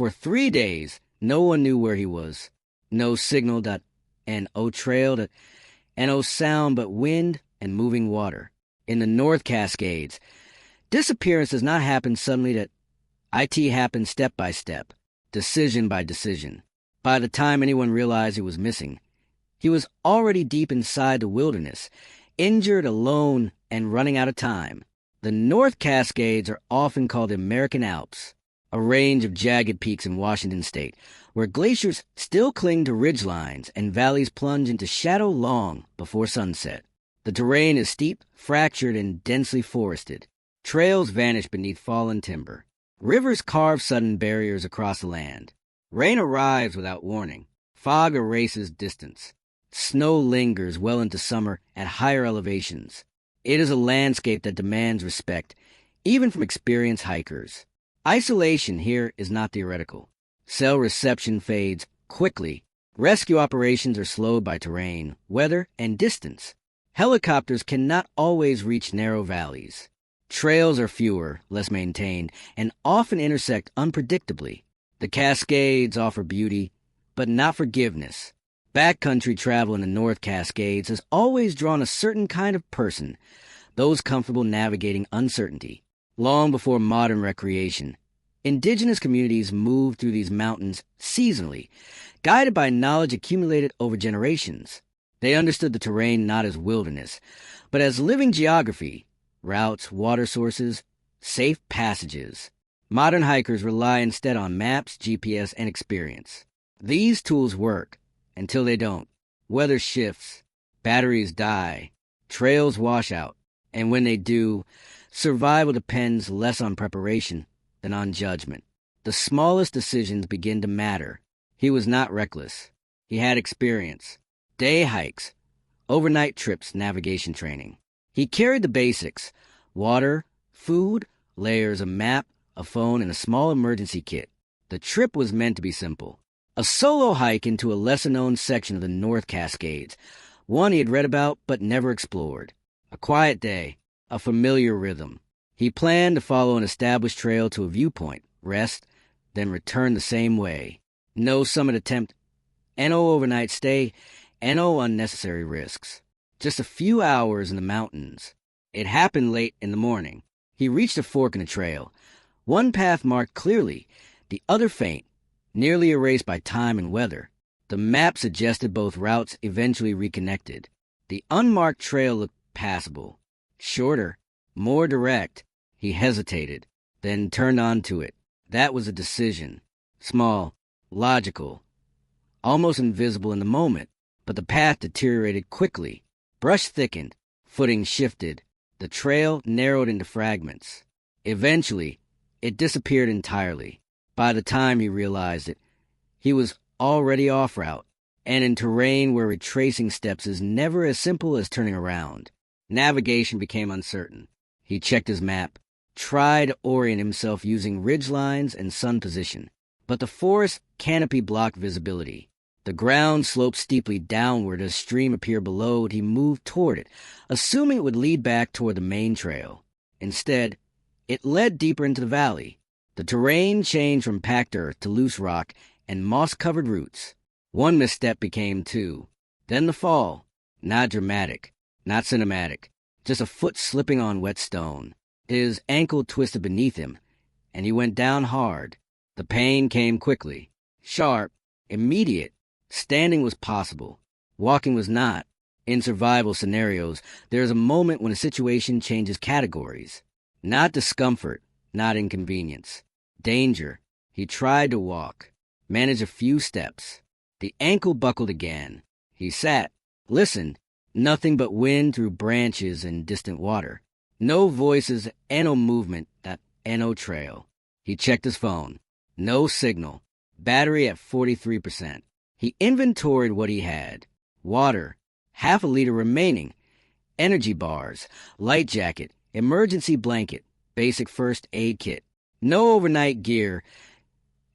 For 3 days, no one knew where he was. No signal.no trail.no sound but wind and moving water. In the North Cascades, disappearance does not happen suddenly. That it happens step by step, decision by decision. By the time anyone realized he was missing, he was already deep inside the wilderness, injured, alone, and running out of time. The North Cascades are often called the American Alps, a range of jagged peaks in Washington state, where glaciers still cling to ridgelines and valleys plunge into shadow long before sunset. The terrain is steep, fractured, and densely forested. Trails vanish beneath fallen timber. Rivers carve sudden barriers across the land. Rain arrives without warning. Fog erases distance. Snow lingers well into summer at higher elevations. It is a landscape that demands respect, even from experienced hikers. Isolation here is not theoretical. Cell reception fades quickly. Rescue operations are slowed by terrain, weather, and distance. Helicopters cannot always reach narrow valleys. Trails are fewer, less maintained, and often intersect unpredictably. The Cascades offer beauty, but not forgiveness. Backcountry travel in the North Cascades has always drawn a certain kind of person, those comfortable navigating uncertainty. Long before modern recreation, indigenous communities moved through these mountains seasonally, guided by knowledge accumulated over generations. They understood the terrain not as wilderness, but as living geography, routes, water sources, safe passages. Modern hikers rely instead on maps, GPS, and experience. These tools work until they don't. Weather shifts, batteries die, trails wash out, and when they do, survival depends less on preparation than on judgment. The smallest decisions begin to matter. He was not reckless. He had experience. Day hikes, overnight trips, navigation training. He carried the basics: water, food, layers, a map, a phone, and a small emergency kit. The trip was meant to be simple. A solo hike into a lesser-known section of the North Cascades, one he had read about but never explored. A quiet day, a familiar rhythm. He planned to follow an established trail to a viewpoint, rest, then return the same way. No summit attempt, no overnight stay, no unnecessary risks. Just a few hours in the mountains. It happened late in the morning. He reached a fork in the trail. One path marked clearly, the other faint, nearly erased by time and weather. The map suggested both routes eventually reconnected. The unmarked trail looked passable. Shorter, more direct. He hesitated, then turned onto it. That was a decision. Small, logical, almost invisible in the moment, but the path deteriorated quickly. Brush thickened, footing shifted. The trail narrowed into fragments. Eventually, it disappeared entirely. By the time he realized it, he was already off route, and in terrain where retracing steps is never as simple as turning around. Navigation became uncertain. He checked his map, tried to orient himself using ridgelines and sun position, but the forest canopy blocked visibility. The ground sloped steeply downward. As a stream appeared below it, he moved toward it, assuming it would lead back toward the main trail. Instead, it led deeper into the valley. The terrain changed from packed earth to loose rock and moss-covered roots. One misstep became two. Then the fall. Not dramatic, not cinematic, just a foot slipping on wet stone. His ankle twisted beneath him, and he went down hard. The pain came quickly, sharp, immediate. Standing was possible. Walking was not. In survival scenarios, there is a moment when a situation changes categories. Not discomfort, not inconvenience. Danger. He tried to walk, managed a few steps. The ankle buckled again. He sat, listened. Nothing but wind through branches and distant water. No voices, no movement, no trail. He checked his phone. No signal. Battery at 43%. He inventoried what he had. Water, half a liter remaining. Energy bars, light jacket, emergency blanket, basic first aid kit. No overnight gear,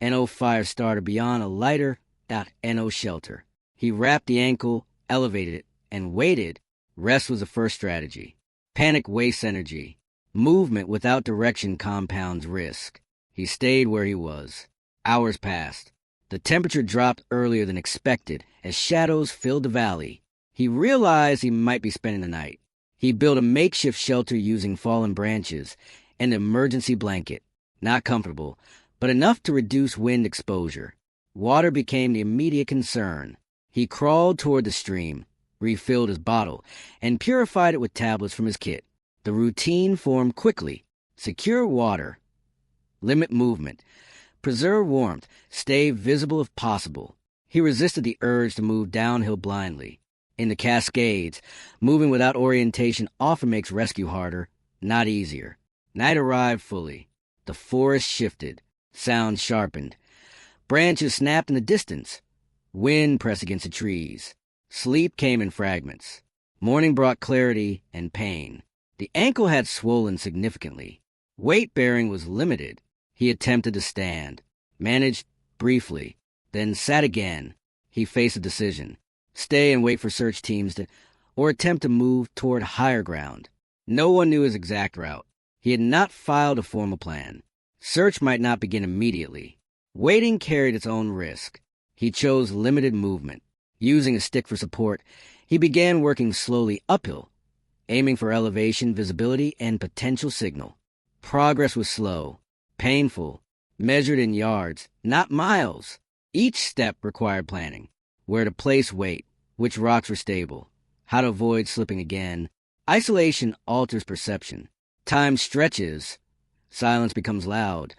no fire starter beyond a lighter, no shelter. He wrapped the ankle, elevated it, and waited. Rest was the first strategy. Panic wastes energy. Movement without direction compounds risk. He stayed where he was. Hours passed. The temperature dropped earlier than expected as shadows filled the valley. He realized he might be spending the night. He built a makeshift shelter using fallen branches and an emergency blanket. Not comfortable, but enough to reduce wind exposure. Water became the immediate concern. He crawled toward the stream, refilled his bottle, and purified it with tablets from his kit. The routine formed quickly. Secure water. Limit movement. Preserve warmth. Stay visible if possible. He resisted the urge to move downhill blindly. In the Cascades, moving without orientation often makes rescue harder, not easier. Night arrived fully. The forest shifted. Sound sharpened. Branches snapped in the distance. Wind pressed against the trees. Sleep came in fragments. Morning brought clarity and pain. The ankle had swollen significantly. Weight-bearing was limited. He attempted to stand, managed briefly, then sat again. He faced a decision. Stay and wait for search teams or attempt to move toward higher ground. No one knew his exact route. He had not filed a formal plan. Search might not begin immediately. Waiting carried its own risk. He chose limited movement. Using a stick for support, he began working slowly uphill, aiming for elevation, visibility, and potential signal. Progress was slow, painful, measured in yards, not miles. Each step required planning. Where to place weight, which rocks were stable, how to avoid slipping again. Isolation alters perception. Time stretches. Silence becomes loud.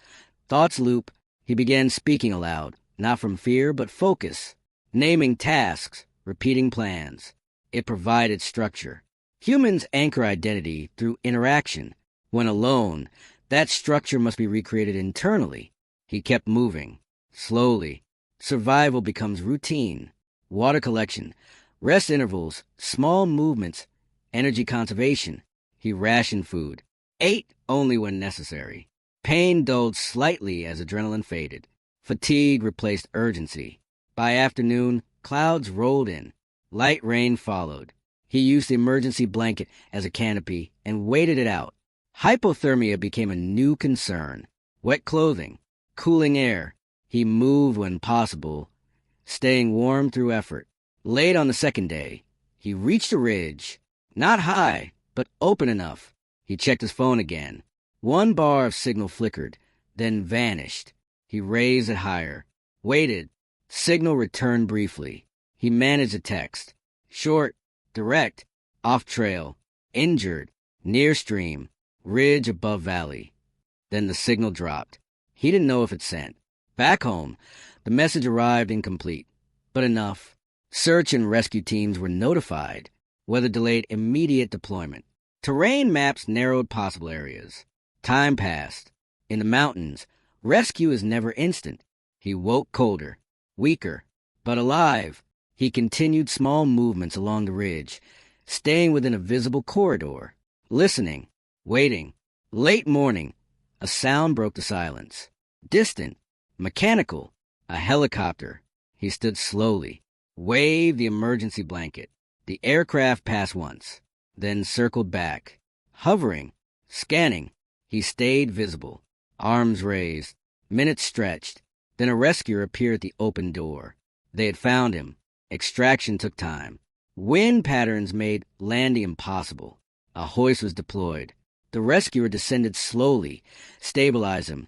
Thoughts loop. He began speaking aloud, not from fear, but focus. Naming tasks, repeating plans. It provided structure. Humans anchor identity through interaction. When alone, that structure must be recreated internally. He kept moving. Slowly. Survival becomes routine. Water collection, rest intervals, small movements, energy conservation. He rationed food. Ate only when necessary. Pain dulled slightly as adrenaline faded. Fatigue replaced urgency. By afternoon, clouds rolled in. Light rain followed. He used the emergency blanket as a canopy and waited it out. Hypothermia became a new concern. Wet clothing, cooling air. He moved when possible, staying warm through effort. Late on the second day, he reached a ridge. Not high, but open enough. He checked his phone again. One bar of signal flickered, then vanished. He raised it higher. Waited. Signal returned briefly. He managed a text. Short, direct, off trail, injured, near stream, ridge above valley. Then the signal dropped. He didn't know if it sent. Back home, the message arrived incomplete, but enough. Search and rescue teams were notified. Weather delayed immediate deployment. Terrain maps narrowed possible areas. Time passed. In the mountains, rescue is never instant. He woke colder, weaker, but alive. He continued small movements along the ridge, staying within a visible corridor, listening, waiting. Late morning, a sound broke the silence. Distant, mechanical, a helicopter. He stood slowly, waved the emergency blanket. The aircraft passed once, then circled back. Hovering, scanning, he stayed visible. Arms raised, minutes stretched. Then a rescuer appeared at the open door. They had found him. Extraction took time. Wind patterns made landing impossible. A hoist was deployed. The rescuer descended slowly, stabilized him,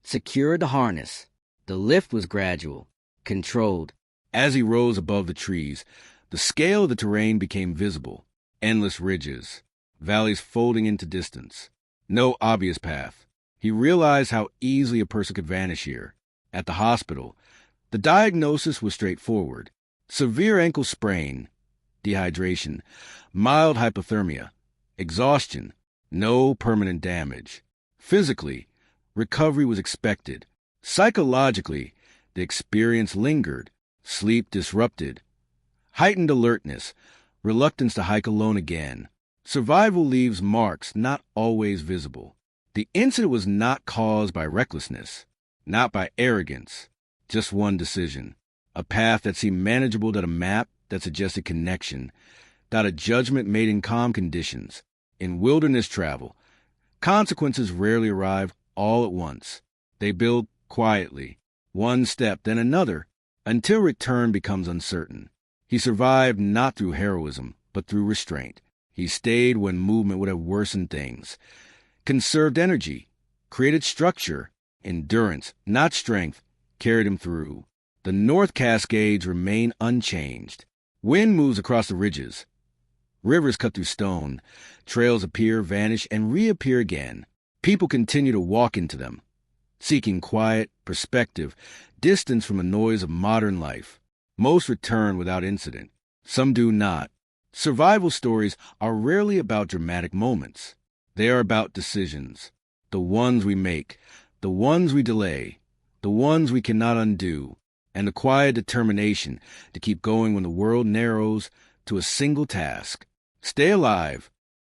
secured the harness. The lift was gradual, controlled. As he rose above the trees, the scale of the terrain became visible. Endless ridges, valleys folding into distance. No obvious path. He realized how easily a person could vanish here. At the hospital, the diagnosis was straightforward. Severe ankle sprain, dehydration, mild hypothermia, exhaustion, no permanent damage. Physically, recovery was expected. Psychologically, the experience lingered, sleep disrupted, heightened alertness, reluctance to hike alone again. Survival leaves marks not always visible. The incident was not caused by recklessness, not by arrogance, just one decision. A path that seemed manageable, not a map that suggested connection, not a judgment made in calm conditions. In wilderness travel, consequences rarely arrive all at once. They build quietly, one step, then another, until return becomes uncertain. He survived not through heroism, but through restraint. He stayed when movement would have worsened things, conserved energy, created structure. Endurance, not strength, carried him through. The North Cascades remain unchanged. Wind moves across the ridges. Rivers cut through stone. Trails appear, vanish, and reappear again. People continue to walk into them, seeking quiet, perspective, distance from the noise of modern life. Most return without incident. Some do not. Survival stories are rarely about dramatic moments. They are about decisions. The ones we make, the ones we delay, the ones we cannot undo, and the quiet determination to keep going when the world narrows to a single task. Stay alive